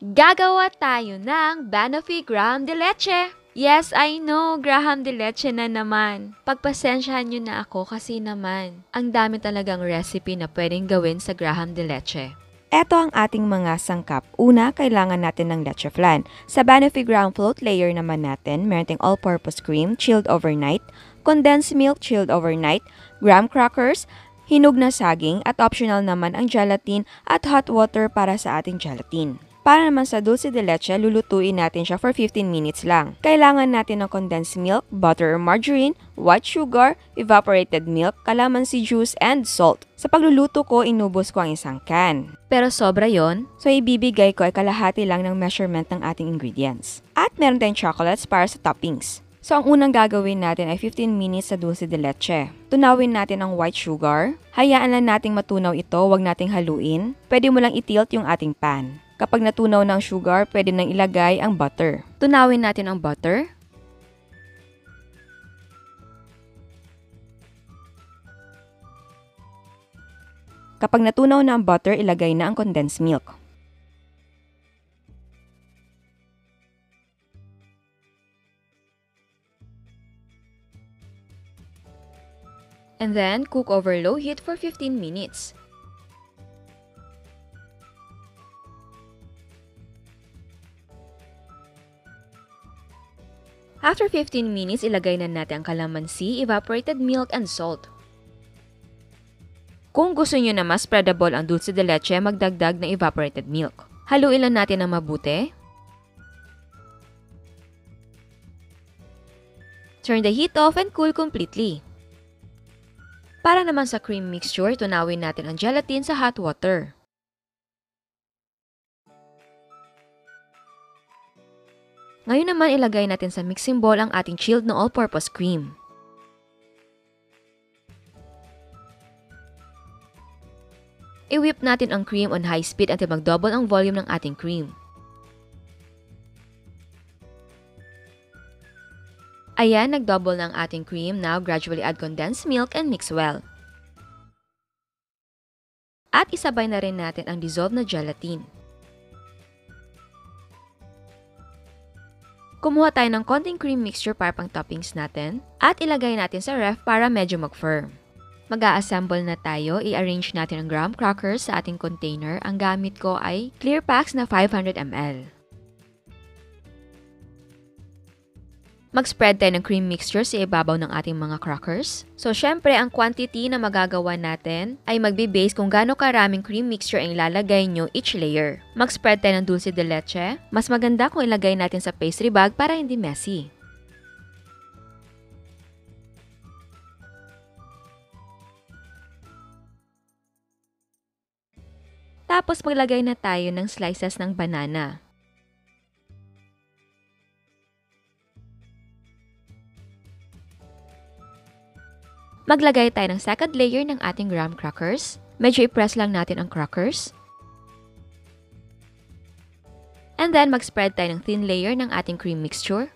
Gagawa tayo ng Banoffee Graham de Leche. Yes, I know, Graham de Leche na naman. Pagpasensyahan nyo na ako kasi naman, ang dami talagang recipe na pwedeng gawin sa Graham de Leche. Ito ang ating mga sangkap. Una, kailangan natin ng leche flan. Sa Banoffee Graham float layer naman natin, meron tayong all-purpose cream, chilled overnight, condensed milk, chilled overnight, graham crackers, hinog na saging, at optional naman ang gelatin at hot water para sa ating gelatin. Para naman sa dulce de leche, lulutuin natin siya for 15 minutes lang. Kailangan natin ng condensed milk, butter or margarine, white sugar, evaporated milk, calamansi juice, and salt. Sa pagluluto ko, inubos ko ang isang can. Pero sobra yon, So ibibigay ko ay kalahati lang ng measurement ng ating ingredients. At meron tayong chocolates para sa toppings. So ang unang gagawin natin ay 15 minutes sa dulce de leche. Tunawin natin ang white sugar. Hayaan lang nating matunaw ito, huwag nating haluin. Pwede mo lang itilt yung ating pan. Kapag natunaw ng sugar, pwede nang ilagay ang butter. Tunawin natin ang butter. Kapag natunaw na ang butter, ilagay na ang condensed milk. and then cook over low heat for 15 minutes. After 15 minutes, ilagay na natin ang calamansi, evaporated milk, and salt. Kung gusto nyo na mas spreadable ang dulce de leche, magdagdag ng evaporated milk. Haluin lang natin ng mabuti. Turn the heat off and cool completely. Para naman sa cream mixture, tunawin natin ang gelatin sa hot water. Ngayon naman ilagay natin sa mixing bowl ang ating chilled na all-purpose cream. I-whip natin ang cream on high speed until mag-double ang volume ng ating cream. Ayan, nag-double na ang ating cream. Now, gradually add condensed milk and mix well. At isabay na rin natin ang dissolved na gelatin. Kumuha tayo ng konting cream mixture para pang toppings natin at ilagay natin sa ref para medyo mag-firm. Mag-a-assemble na tayo, i-arrange natin ang graham crackers sa ating container. Ang gamit ko ay clear packs na 500 ml. Mag-spread tayo ng cream mixture sa ibabaw ng ating mga crackers. So, syempre, ang quantity na magagawa natin ay magbe-base kung gaano karaming cream mixture ang ilalagay nyo each layer. Mag-spread tayo ng dulce de leche. Mas maganda kung ilagay natin sa pastry bag para hindi messy. Tapos, maglagay na tayo ng slices ng banana. Maglagay tayo ng second layer ng ating graham crackers. Medyo i-press lang natin ang crackers. And then, mag-spread tayo ng thin layer ng ating cream mixture.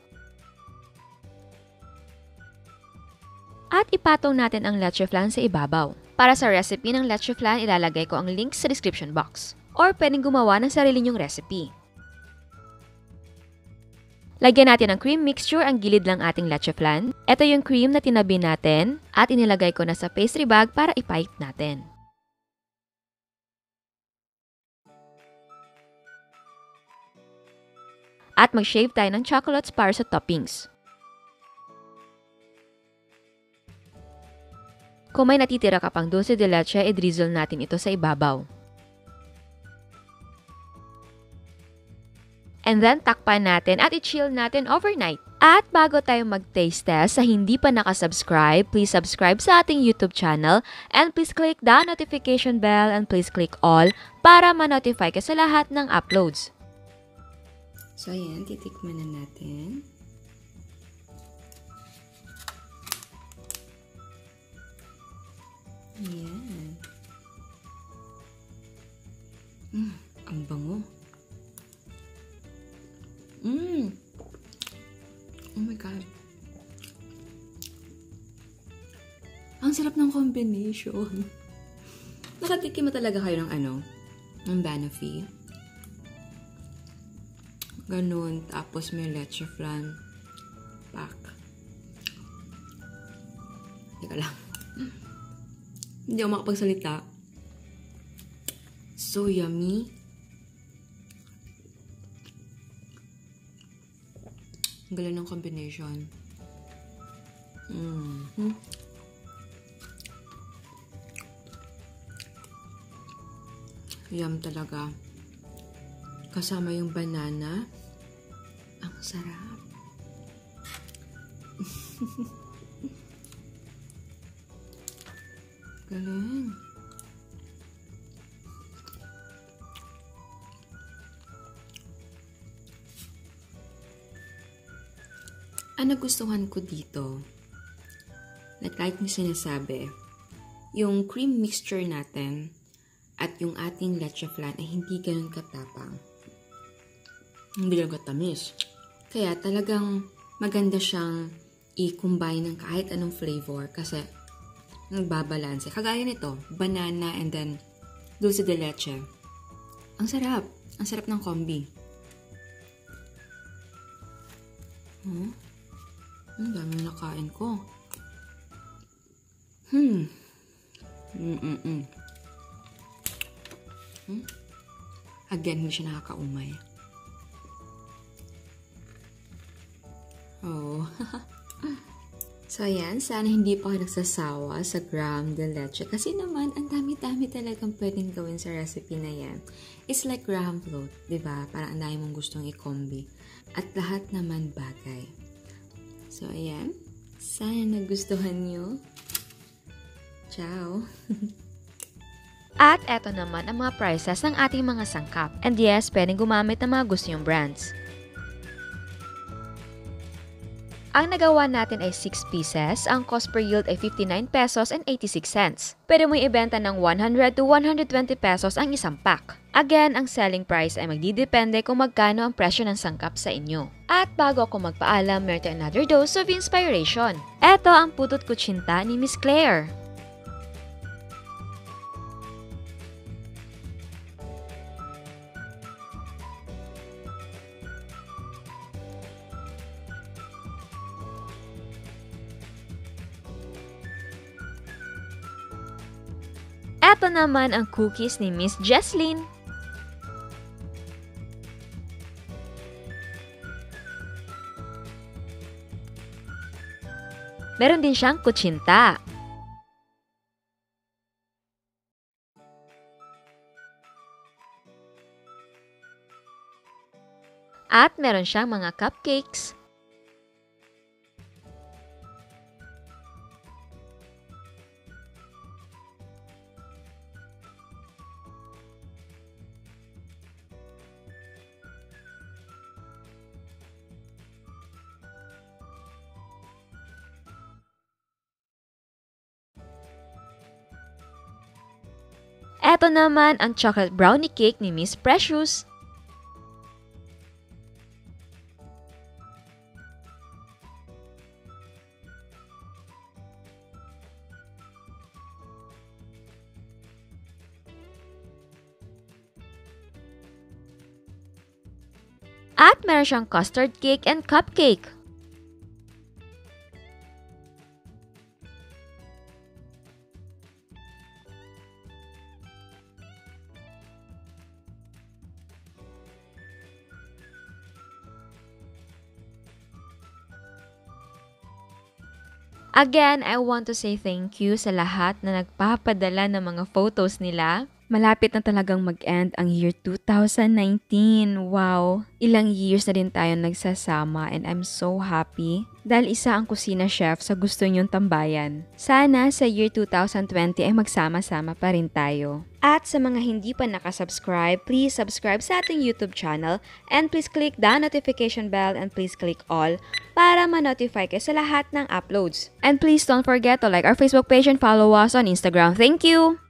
At ipatong natin ang leche flan sa ibabaw. Para sa recipe ng leche flan, ilalagay ko ang link sa description box. Or pwedeng gumawa ng sarili nyong recipe. Lagyan natin ng cream mixture ang gilid ng ating leche flan. Ito yung cream na tinabi natin at inilagay ko na sa pastry bag para ipipe natin. At mag-shave tayo ng chocolates para sa toppings. Kung may natitira ka pang dulce de leche, i-drizzle natin ito sa ibabaw. And then, takpan natin at i-chill natin overnight. At bago tayo mag-taste test, sa hindi pa nakasubscribe, please subscribe sa ating YouTube channel and please click the notification bell and please click all para ma-notify ka sa lahat ng uploads. So, ayan, titikman na natin. Ayan. Ang bango. Oh my God. Ang sarap ng combination. Nakatikim na talaga kayo ng ng Banoffee. Ganun. Tapos may leche flan pack. Teka lang. Hindi ako makapagsalita. So yummy. Ang galing ng combination. Yum talaga. Kasama yung banana. Ang sarap. Galing. Ang nagustuhan ko dito, like yung sinasabi, yung cream mixture natin at yung ating leche flan ay hindi ganun katapang. Hindi ganun katamis. Kaya talagang maganda siyang i-combine ng kahit anong flavor kasi nagbabalanse. Kagaya nito, banana and then dulce de leche. Ang sarap. Ang sarap ng kombi. Ang dami nakain ko. Again, hindi siya nakakaumay. Oh. So, ayan. Sana hindi pa kayo nagsasawa sa Graham de Leche. Kasi naman, ang dami-dami talagang pwedeng gawin sa recipe na yan. It's like Graham float, diba? Parang ang dami mong gustong i-combi. At lahat naman bagay. So, ayan. Sana nagustuhan nyo. Ciao! At eto naman ang mga prices ng ating mga sangkap. And yes, pwedeng gumamit ng mga gusto yung brands. Ang nagawa natin ay 6 pieces, ang cost per yield ay 59 pesos and 86 cents. Pwede mo ibenta ng 100 to 120 pesos ang isang pack. Again, ang selling price ay magdidepende kung magkano ang presyo ng sangkap sa inyo. At bago ako magpaalam, meron tayong another dose of inspiration. Eto ang putot kutsinta ni Miss Claire. Eto naman ang cookies ni Miss Jesslyn. Meron din siyang kutsinta. At meron siyang mga cupcakes. Eto naman ang chocolate brownie cake ni Miss Precious. At meron siyang custard cake and cupcake. Again, I want to say thank you sa lahat na nagpapadala ng mga photos nila. Malapit na talagang mag-end ang year 2019. Wow! Ilang years na din tayo nagsasama and I'm so happy dahil isa ang kusina chef sa gusto niyong tambayan. Sana sa year 2020 ay magsama-sama pa rin tayo. At sa mga hindi pa nakasubscribe, please subscribe sa ating YouTube channel and please click the notification bell and please click all para ma-notify kayo sa lahat ng uploads. And please don't forget to like our Facebook page and follow us on Instagram. Thank you!